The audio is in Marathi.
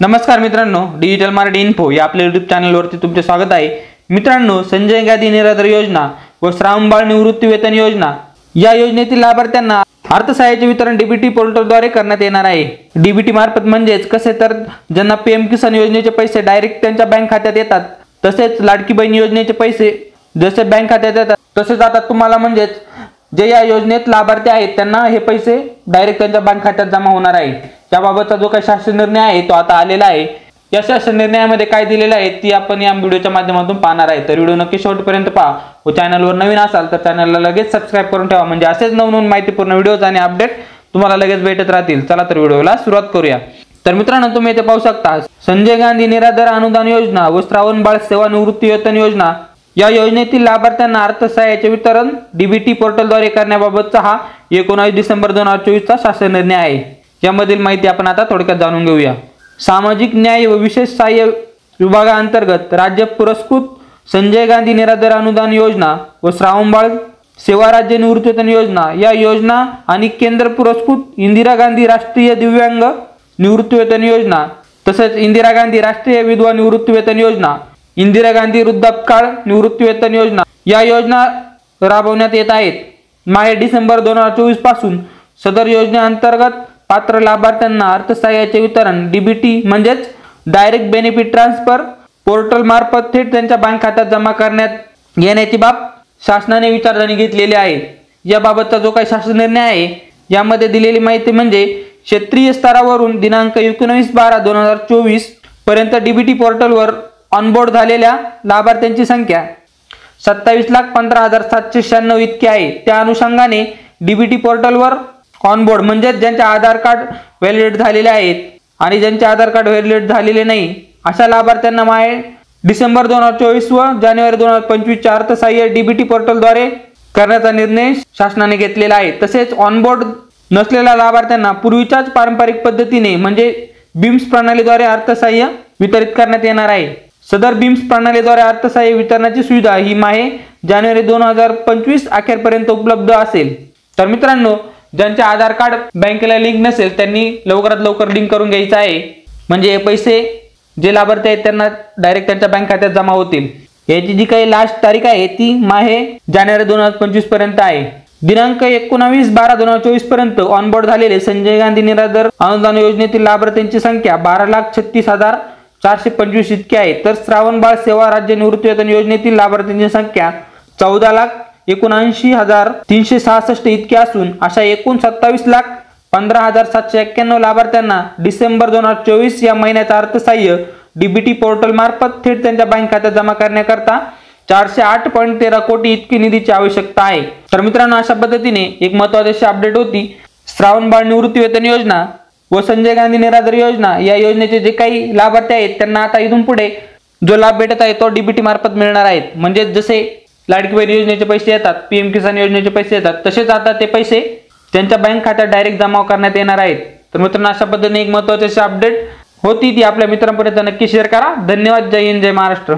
नमस्कार मित्रांनो, डिजिटल मराठी इन्फो या आपल्या YouTube चॅनलवरती तुमचे स्वागत आहे। मित्रांनो, संजय गांधी निराधार योजना व श्रावणबाळ निवृत्ती वेतन योजना या योजनेतील लाभार्थ्यांना अर्थसहाय्याचे वितरण डीबीटी पोर्टलद्वारे करण्यात येणार आहे। डीबीटी मार्फत म्हणजेच कसे तर ज्यांना पीएम किसान योजनेचे पैसे डायरेक्ट त्यांच्या बँक खात्यात येतात, तसेच लाडकी बहीण योजनेचे पैसे जसे बँक खात्यात येतात तसेच आता तुम्हाला म्हणजेच जे या योजनेत लाभार्थी आहेत त्यांना हे पैसे डायरेक्ट त्यांच्या बँक खात्यात जमा होणार आहे। त्याबाबतचा जो काही शासन निर्णय आहे तो आता आलेला आहे। या शासन निर्णयामध्ये काय दिलेलं आहे ती आपण या व्हिडिओच्या माध्यमातून पाहणार आहे। तर व्हिडिओ नक्की शेवटपर्यंत पहा व चॅनलवर नवीन असाल तर चॅनलला लगेच सबस्क्राइब करून ठेवा, म्हणजे असेच नवनवीन माहितीपूर्ण व्हिडिओज आणि अपडेट तुम्हाला लगेच भेटत राहतील। चला तर व्हिडिओला सुरुवात करूया। तर मित्रांनो, तुम्ही इथे पाहू शकता संजय गांधी निराधार अनुदान योजना व श्रावणबाळ सेवानिवृत्ती वेतन योजना या योजनेतील लाभार्थ्यांना अर्थसहाय्याचे वितरण डीबीटी पोर्टलद्वारे करण्याबाबतचा हा 19 डिसेंबर 2024 चा शासन निर्णय आहे। यामधील माहिती आपण आता थोडक्यात जाणून घेऊया। सामाजिक न्याय व विशेष सहाय्य विभागांतर्गत राज्य पुरस्कृत संजय गांधी निराधार अनुदान योजना व श्रावणबाळ सेवा राज्य निवृत्ती वेतन योजना या योजना आणि केंद्र पुरस्कृत इंदिरा गांधी राष्ट्रीय दिव्यांग निवृत्ती वेतन योजना तसेच इंदिरा गांधी राष्ट्रीय विधवा निवृत्ती वेतन योजना, इंदिरा गांधी वृद्धापकाळ निवृत्ती वेतन योजना या योजना राबवण्यात येत आहेत। माहे डिसेंबर 2024 पासून सदर योजनेअंतर्गत पात्र लाभार्थ्यांना अर्थसहाय्याचे वितरण डीबीटी म्हणजेच डायरेक्ट बेनिफिट ट्रान्सफर पोर्टल मार्फत थेट त्यांच्या बँक खात्यात जमा करण्यात येण्याची बाब शासनाने विचारधानी घेतलेली आहे। याबाबतचा जो काही शासन निर्णय आहे यामध्ये दिलेली माहिती म्हणजे क्षेत्रीय स्तरावरून दिनांक 19/12/2024 पर्यंत डीबीटी पोर्टलवर ऑनबोर्ड झालेल्या लाभार्थ्यांची संख्या 27,15,796 इतकी आहे। त्या अनुषंगाने डीबीटी पोर्टलवर ऑनबोर्ड म्हणजे ज्यांचे आधार कार्ड व्हॅलिडेट झालेले आहेत आणि ज्यांचे आधार कार्ड व्हॅलिडेट झालेले नाही अशा लाभार्थ्यांना माहे डिसेंबर 2024 व जानेवारी 2025 च्या अर्थसहाय्य डीबीटी पोर्टलद्वारे करण्याचा निर्णय शासनाने घेतलेला आहे। तसेच ऑनबोर्ड नसलेल्या लाभार्थ्यांना पूर्वीच्याच पारंपरिक पद्धतीने म्हणजे बीम्स प्रणालीद्वारे अर्थसहाय्य वितरित करण्यात येणार आहे। सदर बीम्स प्रणालीद्वारे अर्थसहाय्य वितरणाची सुविधा ही माहे जानेवारी 2025 अखेरपर्यंत उपलब्ध असेल। तर मित्रांनो, ज्यांचे आधार कार्ड बँकेला लिंक नसेल त्यांनी लवकरात लवकर लिंक करून घ्यायचं आहे, म्हणजे हे पैसे जे लाभार्थी आहेत त्यांना डायरेक्ट त्यांच्या बँक खात्यात जमा होतील। याची जी काही लास्ट तारीख आहे ती माहे जानेवारी 2025 पर्यंत आहे। दिनांक 19/12/2024 पर्यंत ऑनबोर्ड झालेले संजय गांधी निराधार अनुदान योजनेतील लाभार्थ्यांची संख्या 12,36,425 इतकी आहे। तर श्रावणबाळ सेवा राज्य निवृत्ती वेतन योजनेतील लाभार्थ्यांची संख्या 14,79,366 इतकी असून अशा एकूण 27,15,791 लाभार्थ्यांना डिसेंबर 2024 या महिन्याचा अर्थसहाय्य डीबीटी पोर्टल मार्फत थेट त्यांच्या बँक खात्यात जमा करण्याकरता 408.13 कोटी इतकी निधीची आवश्यकता आहे। तर मित्रांनो, अशा पद्धतीने एक महत्त्वाची अपडेट होती। श्रावणबाळ निवृत्ती वेतन योजना व संजय गांधी निराधार योजना या योजनेचे जे काही लाभार्थी आहेत त्यांना आता इथून पुढे जो लाभ भेटत आहे तो डीबीटी मार्फत मिळणार आहेत। म्हणजे जसे लाडकी बहीण योजनेचे पैसे येतात, पीएम किसान योजनेचे पैसे येतात, तसेच आता ते पैसे त्यांच्या बँक खात्यात डायरेक्ट जमा करण्यात येणार आहेत। तर मित्रांनो, अशा पद्धतीने एक महत्त्वाची अपडेट होती ती आपल्या मित्रांपर्यंत नक्की शेअर करा। धन्यवाद। जय हिंद, जय महाराष्ट्र।